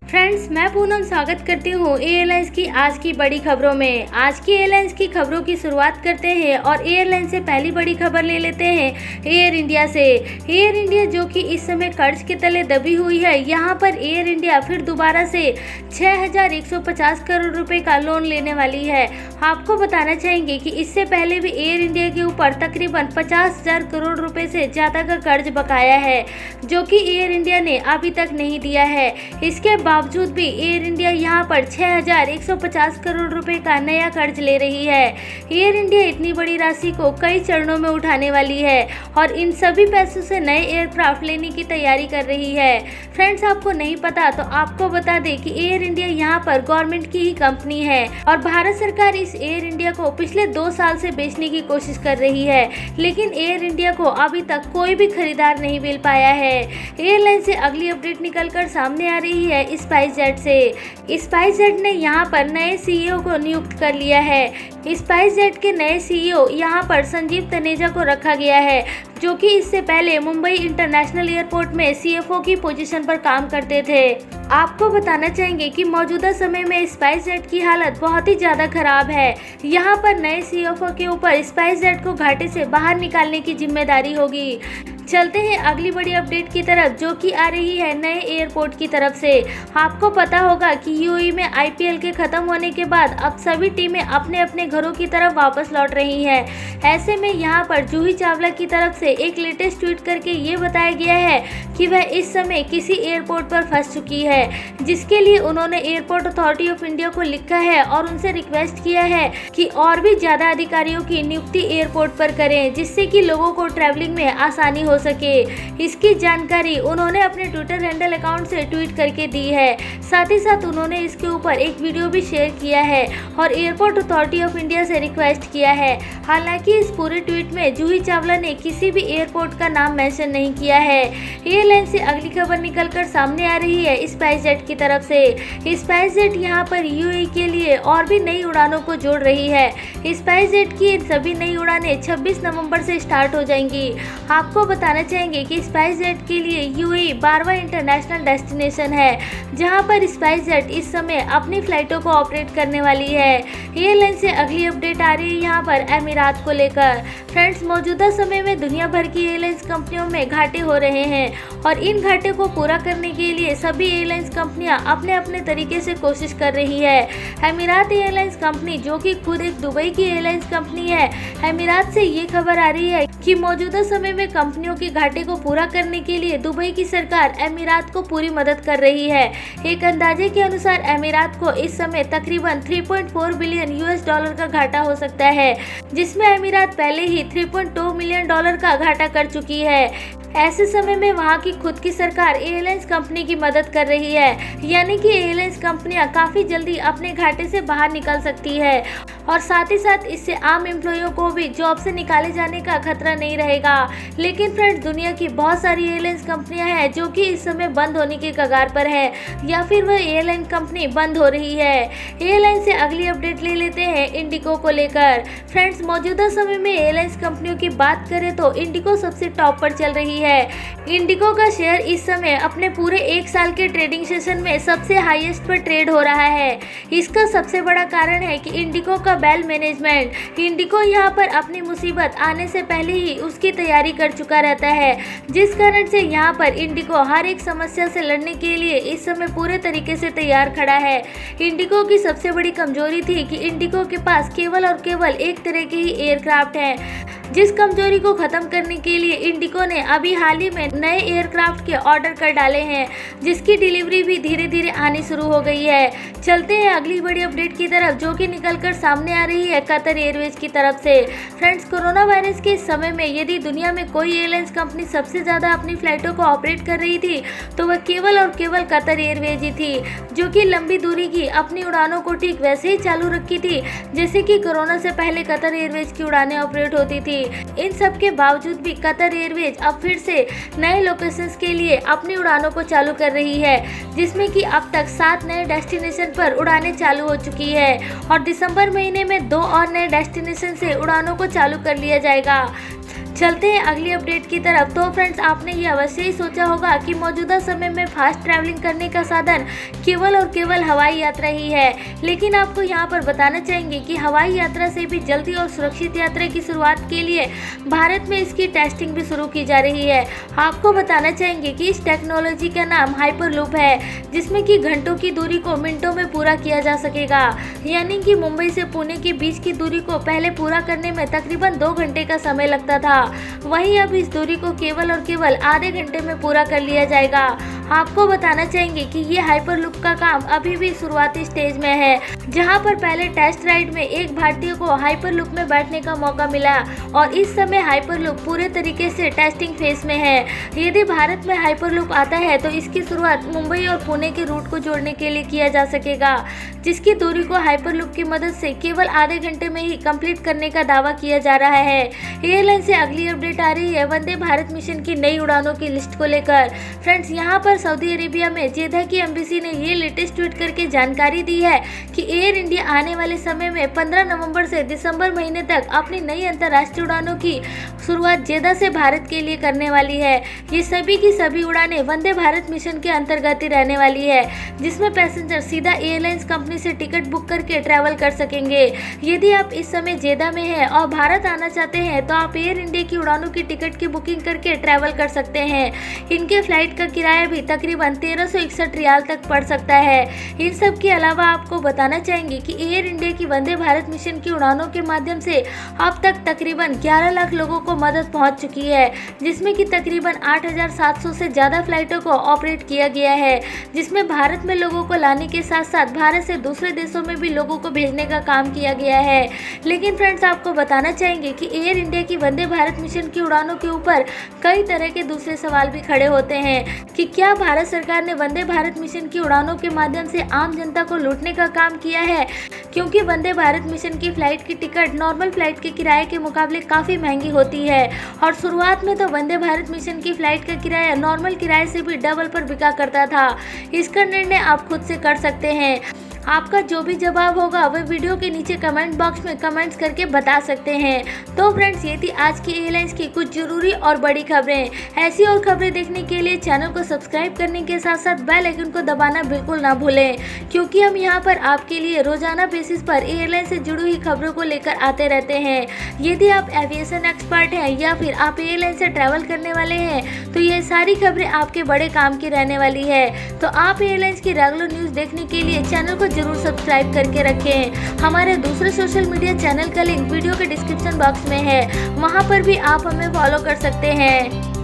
Friends, मैं पूनम स्वागत करती हूँ एयरलाइंस की आज की बड़ी खबरों में। आज की एयरलाइंस की खबरों की शुरुआत करते हैं और एयरलाइन से पहली बड़ी खबर ले लेते हैं एयर इंडिया से। एयर इंडिया जो कि इस समय कर्ज के तले दबी हुई है, यहाँ पर एयर इंडिया फिर दोबारा से 6,150 करोड़ रुपए का लोन लेने वाली है। आपको बताना चाहेंगे कि इससे पहले भी एयर इंडिया के ऊपर तकरीबन 50,000 करोड़ रुपए से ज़्यादा का कर्ज बकाया है, जो कि एयर इंडिया ने अभी तक नहीं दिया है। इसके बावजूद भी एयर इंडिया यहां पर 6,150 करोड़ रुपए का नया कर्ज ले रही है। एयर इंडिया इतनी बड़ी राशि को कई चरणों में उठाने वाली है और इन सभी पैसों से नए एयरक्राफ्ट लेने की तैयारी कर रही है। फ्रेंड्स, आपको नहीं पता तो आपको बता दें कि एयर इंडिया यहां पर गवर्नमेंट की ही कंपनी है और भारत सरकार इस एयर इंडिया को पिछले 2 साल से बेचने की कोशिश कर रही है, लेकिन एयर इंडिया को अभी तक कोई भी खरीदार नहीं मिल पाया है। एयरलाइन से अगली अपडेट निकलकर सामने आ रही है स्पाइसजेट से। स्पाइसजेट ने यहां पर नए सीईओ को नियुक्त कर लिया है। स्पाइसजेट के नए सीईओ यहां पर संजीव तनेजा को रखा गया है, जो कि इससे पहले मुंबई इंटरनेशनल एयरपोर्ट में सीएफओ की पोजीशन पर काम करते थे। आपको बताना चाहेंगे कि मौजूदा समय में स्पाइसजेट की हालत बहुत ही ज़्यादा खराब है। यहाँ पर नए सीएफओ के ऊपर स्पाइसजेट को घाटे से बाहर निकालने की जिम्मेदारी होगी। चलते हैं अगली बड़ी अपडेट की तरफ, जो कि आ रही है नए एयरपोर्ट की तरफ से। आपको पता होगा कि यूएई में आईपीएल के खत्म होने के बाद अब सभी टीमें अपने अपने घरों की तरफ वापस लौट रही हैं। ऐसे में यहाँ पर जूही चावला की तरफ से एक लेटेस्ट ट्वीट करके ये बताया गया है कि वह इस समय किसी एयरपोर्ट पर फंस चुकी है, जिसके लिए उन्होंने एयरपोर्ट अथॉरिटी ऑफ इंडिया को लिखा है और उनसे रिक्वेस्ट किया है कि और भी ज़्यादा अधिकारियों की नियुक्ति एयरपोर्ट पर करें, जिससे कि लोगों को ट्रैवलिंग में आसानी हो सके। इसकी जानकारी उन्होंने अपने ट्विटर हैंडल अकाउंट से ट्वीट करके दी है। साथ ही साथ उन्होंने इसके ऊपर एक वीडियो भी शेयर किया है और एयरपोर्ट अथॉरिटी ऑफ इंडिया से रिक्वेस्ट किया है। हालांकि इस पूरे ट्वीट में जूही चावला ने किसी भी एयरपोर्ट का नाम मेंशन नहीं किया है। एयरलाइन से अगली खबर निकलकर सामने आ रही है स्पाइसजेट की तरफ से। स्पाइसजेट यहां पर यूएई के लिए और भी नई उड़ानों को जोड़ रही है। स्पाइसजेट की सभी नई उड़ानें 26 नवंबर से स्टार्ट हो जाएंगी। आपको बताना चाहेंगे कि स्पाइसजेट के लिए यूएई 12वां इंटरनेशनल डेस्टिनेशन है, जहां पर स्पाइसजेट इस समय अपनी फ्लाइटों को ऑपरेट करने वाली है। एयरलाइन से अगली अपडेट आ रही है यहां पर अमीरात को लेकर। फ्रेंड्स, मौजूदा समय में दुनिया भर की एयरलाइंस कंपनियों में घाटे हो रहे हैं और इन घाटे को पूरा करने के लिए सभी एयरलाइंस कंपनियां अपने अपने तरीके से कोशिश कर रही है। अमीरात एयरलाइंस कंपनी, जो कि खुद एक दुबई की एयरलाइंस कंपनी है, अमीरात से ये खबर आ रही है कि मौजूदा समय में कंपनियों के घाटे को पूरा करने के लिए दुबई की सरकार अमीरात को पूरी मदद कर रही है। एक अंदाजे के अनुसार अमीरात को इस समय तकरीबन 3.4 बिलियन यूएस डॉलर का घाटा हो सकता है, जिसमें अमीरात पहले ही 3.2 मिलियन डॉलर का घाटा कर चुकी है। ऐसे समय में वहां की खुद की सरकार एयरलाइंस कंपनी की मदद कर रही है, यानी कि एयरलाइंस कंपनियां काफी जल्दी अपने घाटे से बाहर निकल सकती है और साथ ही साथ इससे आम एम्प्लॉइयों को भी जॉब से निकाले जाने का खतरा नहीं रहेगा। लेकिन फ्रेंड्स, दुनिया की बहुत सारी एयरलाइंस कंपनियां हैं जो कि इस समय बंद होने के कगार पर है या फिर वह एयरलाइन कंपनी बंद हो रही है। एयरलाइन से अगली अपडेट ले लेते हैं इंडिगो को लेकर। फ्रेंड्स, मौजूदा समय में एयरलाइंस कंपनियों की बात करें तो इंडिगो सबसे टॉप पर चल रही है। इंडिगो का शेयर इस समय अपने पूरे 1 साल के ट्रेडिंग सेशन में सबसे हाईएस्ट पर ट्रेड हो रहा है। इसका सबसे बड़ा कारण है कि इंडिगो का वेल मैनेजमेंट। इंडिगो यहाँ पर अपनी मुसीबत आने से पहले ही उसकी तैयारी कर चुका रहता है, जिस कारण से यहाँ पर इंडिगो हर एक समस्या से लड़ने के लिए इस समय पूरे तरीके से तैयार खड़ा है। इंडिगो की सबसे बड़ी कमजोरी थी कि इंडिगो के पास केवल और केवल एक तरह के ही एयरक्राफ्ट हैं, जिस कमजोरी को खत्म करने के लिए इंडिगो ने अभी हाल ही में नए एयरक्राफ्ट के ऑर्डर कर डाले हैं, जिसकी डिलीवरी भी धीरे धीरे आनी शुरू हो गई है। चलते हैं अगली बड़ी अपडेट की तरफ, जो कि निकलकर सामने आ रही है कतर एयरवेज की तरफ से। फ्रेंड्स, कोरोना वायरस के समय में यदि दुनिया में कोई एयरलाइंस कंपनी सबसे ज़्यादा अपनी फ्लाइटों को ऑपरेट कर रही थी तो वह केवल और केवल कतर एयरवेज ही थी, जो कि लंबी दूरी की अपनी उड़ानों को ठीक वैसे ही चालू रखी थी जैसे कि कोरोना से पहले कतर एयरवेज की उड़ानें ऑपरेट होती थी। इन सब के बावजूद भी कतर एयरवेज अब फिर से नए लोकेशंस के लिए अपनी उड़ानों को चालू कर रही है, जिसमें कि अब तक 7 नए डेस्टिनेशन पर उड़ानें चालू हो चुकी है और दिसंबर महीने में 2 और नए डेस्टिनेशन से उड़ानों को चालू कर लिया जाएगा। चलते हैं अगली अपडेट की तरफ। तो फ्रेंड्स, आपने ये अवश्य ही सोचा होगा कि मौजूदा समय में फास्ट ट्रैवलिंग करने का साधन केवल और केवल हवाई यात्रा ही है, लेकिन आपको यहाँ पर बताना चाहेंगे कि हवाई यात्रा से भी जल्दी और सुरक्षित यात्रा की शुरुआत के लिए भारत में इसकी टेस्टिंग भी शुरू की जा रही है। आपको बताना चाहेंगे कि इस टेक्नोलॉजी का नाम हाइपरलूप है, जिसमें कि घंटों की दूरी को मिनटों में पूरा किया जा सकेगा। यानी कि मुंबई से पुणे के बीच की दूरी को पहले पूरा करने में तकरीबन 2 घंटे का समय लगता था, वहीं अब इस दूरी को केवल और केवल आधे घंटे में पूरा कर लिया जाएगा। आपको बताना चाहेंगे कि ये हाइपरलूप का काम अभी भी शुरुआती स्टेज में है, जहां पर पहले टेस्ट राइड में एक भारतीय को हाइपरलूप में बैठने का मौका मिला और इस समय हाइपरलूप पूरे तरीके से टेस्टिंग फेज में है। यदि भारत में हाइपरलूप आता है तो इसकी शुरुआत मुंबई और पुणे के रूट को जोड़ने के लिए किया जा सकेगा, जिसकी दूरी को हाइपरलूप की मदद से केवल आधे घंटे में ही कंप्लीट करने का दावा किया जा रहा है। एयरलाइन से अगली अपडेट आ रही है वंदे भारत मिशन की नई उड़ानों की लिस्ट को लेकर। फ्रेंड्स, यहाँ पर सऊदी अरेबिया में जेदा की एम्बेसी ने ये लेटेस्ट ट्वीट करके जानकारी दी है कि एयर इंडिया आने वाले समय में 15 नवंबर से दिसंबर महीने तक अपनी नई अंतर्राष्ट्रीय उड़ानों की शुरुआत जेदा से भारत के लिए करने वाली है। ये सभी की सभी उड़ानें वंदे भारत मिशन के अंतर्गत ही रहने वाली है, जिसमें पैसेंजर सीधा एयरलाइंस कंपनी से टिकट बुक करके ट्रैवल कर सकेंगे। यदि आप इस समय जेदा में हैं और भारत आना चाहते हैं तो आप एयर इंडिया की उड़ानों की टिकट की बुकिंग करके ट्रैवल कर सकते हैं। इनके फ्लाइट का किराया भी तकरीबन 1361 रियाल तक पड़ सकता है। इन सब के अलावा आपको बताना चाहेंगे कि एयर इंडिया की वंदे भारत मिशन की उड़ानों के माध्यम से अब तक तकरीबन 11 लाख लोगों को मदद पहुंच चुकी है, जिसमें कि तकरीबन 8700 से ज़्यादा फ्लाइटों को ऑपरेट किया गया है, जिसमें भारत में लोगों को लाने के साथ साथ भारत से दूसरे देशों में भी लोगों को भेजने का काम किया गया है। लेकिन फ्रेंड्स, आपको बताना चाहेंगे कि एयर इंडिया की वंदे भारत मिशन की उड़ानों के ऊपर कई तरह के दूसरे सवाल भी खड़े होते हैं कि क्या भारत सरकार ने वंदे भारत मिशन की उड़ानों के माध्यम से आम जनता को लूटने का काम किया है, क्योंकि वंदे भारत मिशन की फ्लाइट की टिकट नॉर्मल फ्लाइट के किराए के मुकाबले काफ़ी महंगी होती है और शुरुआत में तो वंदे भारत मिशन की फ्लाइट का किराया नॉर्मल किराए से भी डबल पर बिका करता था। इसका निर्णय आप खुद से कर सकते हैं। आपका जो भी जवाब होगा वह वीडियो के नीचे कमेंट बॉक्स में कमेंट्स करके बता सकते हैं। तो फ्रेंड्स, ये थी आज की एयरलाइंस की कुछ जरूरी और बड़ी खबरें। ऐसी और खबरें देखने के लिए चैनल को सब्सक्राइब करने के साथ साथ बेल आइकन को दबाना बिल्कुल ना भूलें, क्योंकि हम यहाँ पर आपके लिए रोजाना बेसिस पर एयरलाइन से जुड़ी हुई खबरों को लेकर आते रहते हैं। यदि आप एविएशन एक्सपर्ट हैं या फिर आप एयरलाइन से ट्रैवल करने वाले हैं तो ये सारी खबरें आपके बड़े काम की रहने वाली है। तो आप एयरलाइंस की रेगुलर न्यूज़ देखने के लिए चैनल को जरूर सब्सक्राइब करके रखें। हमारे दूसरे सोशल मीडिया चैनल का लिंक वीडियो के डिस्क्रिप्शन बॉक्स में है, वहां पर भी आप हमें फॉलो कर सकते हैं।